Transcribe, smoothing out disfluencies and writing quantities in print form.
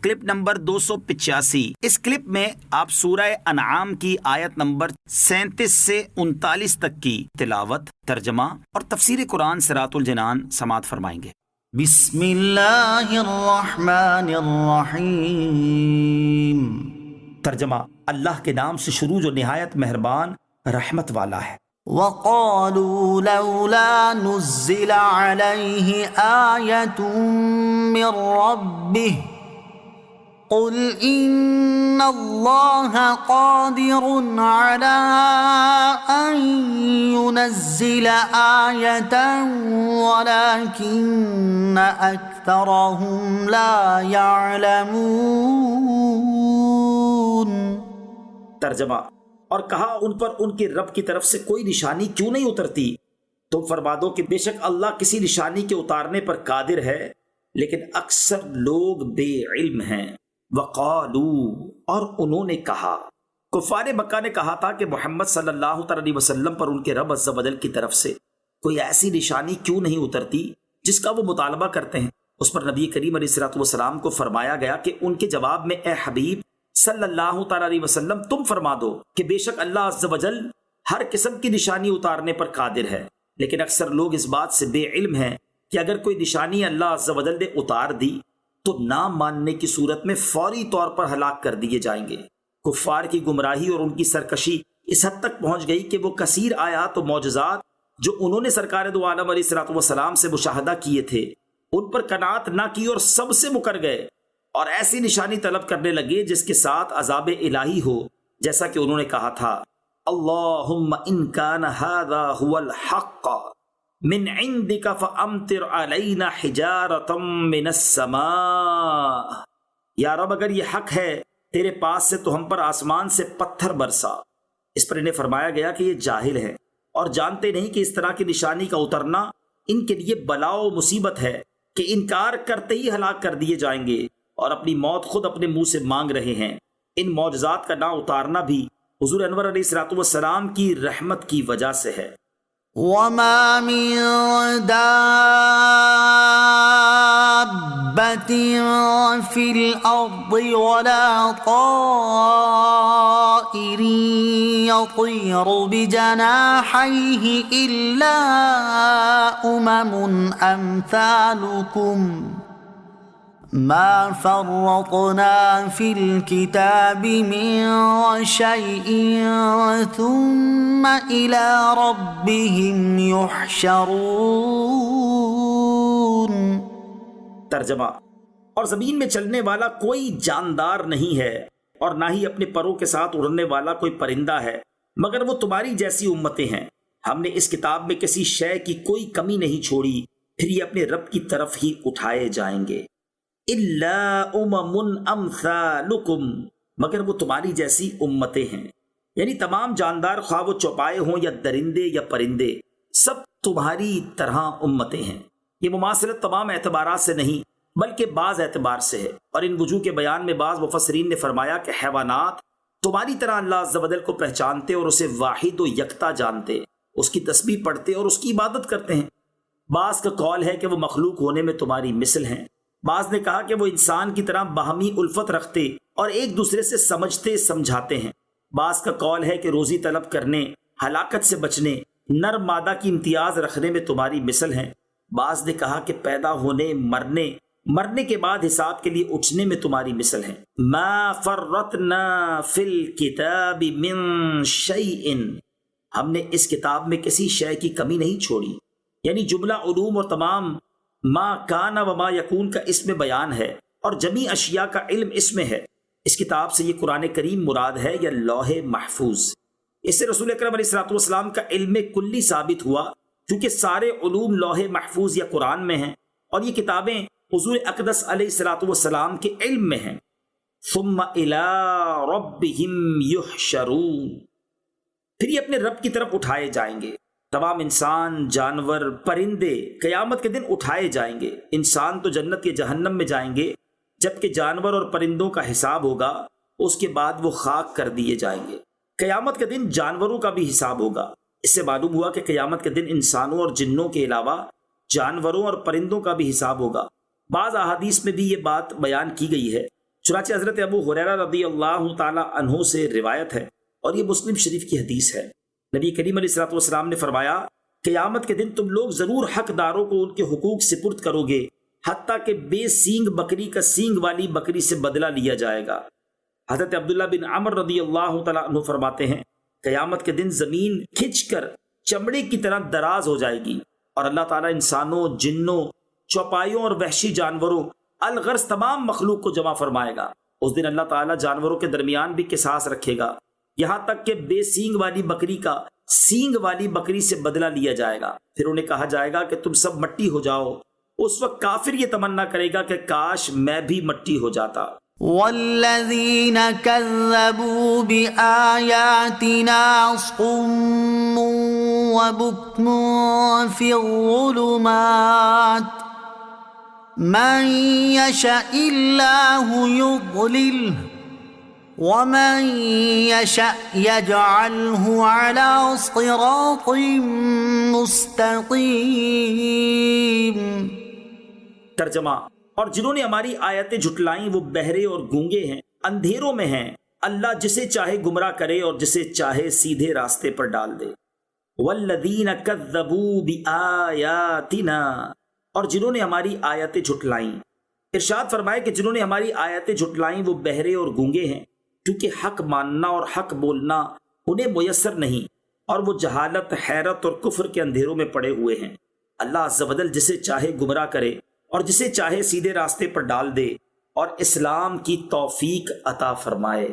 Clip number 285۔ اس clip میں آپ سورہ انعام کی آیت نمبر 37 سے 39 تک کی تلاوت، ترجمہ اور تفسیر قرآن صراط الجنان سماعت فرمائیں گے۔ بسم اللہ الرحمن الرحیم۔ ترجمہ: اللہ کے نام سے شروع جو نہایت مہربان رحمت والا ہے۔ وَقَالُوا لَوْلَا نُزِّلَ عَلَيْهِ آيَةٌ مِّن رَّبِّهِ قُلْ إِنَّ اللَّهَ قَادِرٌ عَلَىٰ أَن يُنَزِّلَ آيَةً وَلَٰكِنَّ أَكْثَرَهُمْ لَا يَعْلَمُونَ۔ ترجمہ: اور کہا ان پر ان کے رب کی طرف سے کوئی نشانی کیوں نہیں اترتی؟ تم فرما دو کہ بے شک اللہ کسی نشانی کے اتارنے پر قادر ہے، لیکن اکثر لوگ بے علم ہیں۔ وقالو، اور انہوں نے کہا، کفار مکہ نے کہا تھا کہ محمد صلی اللہ علیہ وسلم پر ان کے رب عز و جل کی طرف سے کوئی ایسی نشانی کیوں نہیں اترتی جس کا وہ مطالبہ کرتے ہیں۔ اس پر نبی کریم علیہ الصلوۃ والسلام کو فرمایا گیا کہ ان کے جواب میں اے حبیب صلی اللہ تعالی علیہ وسلم تم فرما دو کہ بے شک اللہ عز و جل ہر قسم کی نشانی اتارنے پر قادر ہے، لیکن اکثر لوگ اس بات سے بے علم ہیں کہ اگر کوئی نشانی اللہ عز و جل نے اتار دی تو نہ ماننے کی صورت میں فوری طور پر ہلاک کر دیے جائیں گے۔ کفار کی گمراہی اور ان کی سرکشی اس حد تک پہنچ گئی کہ وہ کثیر آیات و معجزات جو انہوں نے سرکار دو عالم علیہ الصلوۃ والسلام سے مشاہدہ کیے تھے ان پر قناعت نہ کی اور سب سے مکر گئے اور ایسی نشانی طلب کرنے لگے جس کے ساتھ عذاب الہی ہو، جیسا کہ انہوں نے کہا تھا اللہم ان کان ھذا ھو الحق من عندک فامطر علینا حجارۃ من السماء۔ یا رب اگر یہ حق ہے تیرے پاس سے تو ہم پر آسمان سے پتھر برسا۔ اس پر انہیں فرمایا گیا کہ یہ جاہل ہیں اور جانتے نہیں کہ اس طرح کی نشانی کا اترنا ان کے لیے بلا و مصیبت ہے کہ انکار کرتے ہی ہلاک کر دیے جائیں گے اور اپنی موت خود اپنے منہ سے مانگ رہے ہیں۔ ان معجزات کا نہ اتارنا بھی حضور انور علیہ الصلوۃ والسلام کی رحمت کی وجہ سے ہے۔ وَمَا مِن دَابَّةٍ فِي الْأَرْضِ وَلَا طَائِرٍ يَطِيرُ بِجَنَاحَيْهِ إِلَّا أُمَمٌ أَمْثَالُكُمْ ما فرطنا في الكتاب من شيء ثم إلى ربهم يحشرون۔ ترجمہ: اور زمین میں چلنے والا کوئی جاندار نہیں ہے اور نہ ہی اپنے پروں کے ساتھ اڑنے والا کوئی پرندہ ہے مگر وہ تمہاری جیسی امتیں ہیں۔ ہم نے اس کتاب میں کسی شے کی کوئی کمی نہیں چھوڑی، پھر یہ اپنے رب کی طرف ہی اٹھائے جائیں گے۔ الا امم امثالکم، مگر وہ تمہاری جیسی امتیں ہیں، یعنی تمام جاندار خواہ وہ چوپائے ہوں یا درندے یا پرندے، سب تمہاری طرح امتیں ہیں۔ یہ مماثلت تمام اعتبارات سے نہیں بلکہ بعض اعتبار سے ہے، اور ان وجوہ کے بیان میں بعض مفسرین نے فرمایا کہ حیوانات تمہاری طرح اللہ عز و جل کو پہچانتے اور اسے واحد و یکتا جانتے، اس کی تسبیح پڑھتے اور اس کی عبادت کرتے ہیں۔ بعض کا قول ہے کہ وہ مخلوق ہونے میں تمہاری مثل ہیں، بعض نے کہا کہ وہ انسان کی طرح باہمی الفت رکھتے اور ایک دوسرے سے سمجھتے سمجھاتے ہیں۔ بعض کا قول ہے کہ روزی طلب کرنے، ہلاکت سے بچنے، نر مادہ کی امتیاز رکھنے میں تمہاری مثل ہیں۔ بعض نے کہا کہ پیدا ہونے، مرنے کے بعد حساب کے لیے اٹھنے میں تمہاری مثل ہیں۔ ما فرطنا فی الکتاب من شیء، ہم نے اس کتاب میں کسی شے کی کمی نہیں چھوڑی، یعنی جملہ علوم اور تمام ما کان و ما یکون کا اس میں بیان ہے اور جمیع اشیاء کا علم اس میں ہے۔ اس کتاب سے یہ قرآن کریم مراد ہے یا لوح محفوظ۔ اس سے رسول اکرم علیہ الصلوۃ والسلام کا علم کلی ثابت ہوا، کیونکہ سارے علوم لوح محفوظ یا قرآن میں ہیں اور یہ کتابیں حضور اقدس علیہ الصلوۃ والسلام کے علم میں ہیں۔ ثم الی ربہم یحشرون، پھر یہ اپنے رب کی طرف اٹھائے جائیں گے۔ تمام انسان، جانور، پرندے قیامت کے دن اٹھائے جائیں گے۔ انسان تو جنت کے جہنم میں جائیں گے، جبکہ جانور اور پرندوں کا حساب ہوگا، اس کے بعد وہ خاک کر دیے جائیں گے۔ قیامت کے دن جانوروں کا بھی حساب ہوگا۔ اس سے معلوم ہوا کہ قیامت کے دن انسانوں اور جنوں کے علاوہ جانوروں اور پرندوں کا بھی حساب ہوگا۔ بعض احادیث میں بھی یہ بات بیان کی گئی ہے چنانچہ حضرت ابو ہریرہ رضی اللہ تعالی عنہ سے روایت ہے اور یہ مسلم شریف کی حدیث ہے، نبی کریم علیہ الصلوۃ والسلام نے فرمایا قیامت کے دن تم لوگ ضرور حقداروں کو ان کے حقوق سپرد کرو گے، حتیٰ کہ بے سینگ بکری کا سینگ والی بکری سے بدلہ لیا جائے گا۔ حضرت عبداللہ بن عمر رضی اللہ تعالیٰ عنہ فرماتے ہیں قیامت کے دن زمین کھنچ کر چمڑے کی طرح دراز ہو جائے گی اور اللہ تعالیٰ انسانوں، جنوں، چوپایوں اور وحشی جانوروں، الغرض تمام مخلوق کو جمع فرمائے گا۔ اس دن اللہ تعالیٰ جانوروں کے درمیان بھی قصاص رکھے گا، یہاں تک کہ بے سینگ والی بکری کا سینگ والی بکری سے بدلہ لیا جائے گا۔ پھر انہیں کہا جائے گا کہ تم سب مٹی ہو جاؤ۔ اس وقت کافر یہ تمنا کرے گا کہ کاش میں بھی مٹی ہو جاتا۔ والذین کذبوا بآیاتنا صم وبکم فی الظلمات من یشاء اللہ یضللہ ومن یشاء یجعلہ علی صراط مستقیم۔ ترجمہ، اور جنہوں نے ہماری آیتیں جھٹلائیں وہ بہرے اور گونگے ہیں، اندھیروں میں ہیں، اللہ جسے چاہے گمراہ کرے اور جسے چاہے سیدھے راستے پر ڈال دے۔ والذین کذبوا بآیاتنا، اور جنہوں نے ہماری آیتیں جھٹلائیں۔ ارشاد فرمائے کہ جنہوں نے ہماری آیتیں جھٹلائیں وہ بہرے اور گونگے ہیں، کیونکہ حق ماننا اور حق بولنا انہیں میسر نہیں، اور وہ جہالت، حیرت اور کفر کے اندھیروں میں پڑے ہوئے ہیں۔ اللہ عز و جل جسے چاہے گمراہ کرے اور جسے چاہے سیدھے راستے پر ڈال دے اور اسلام کی توفیق عطا فرمائے۔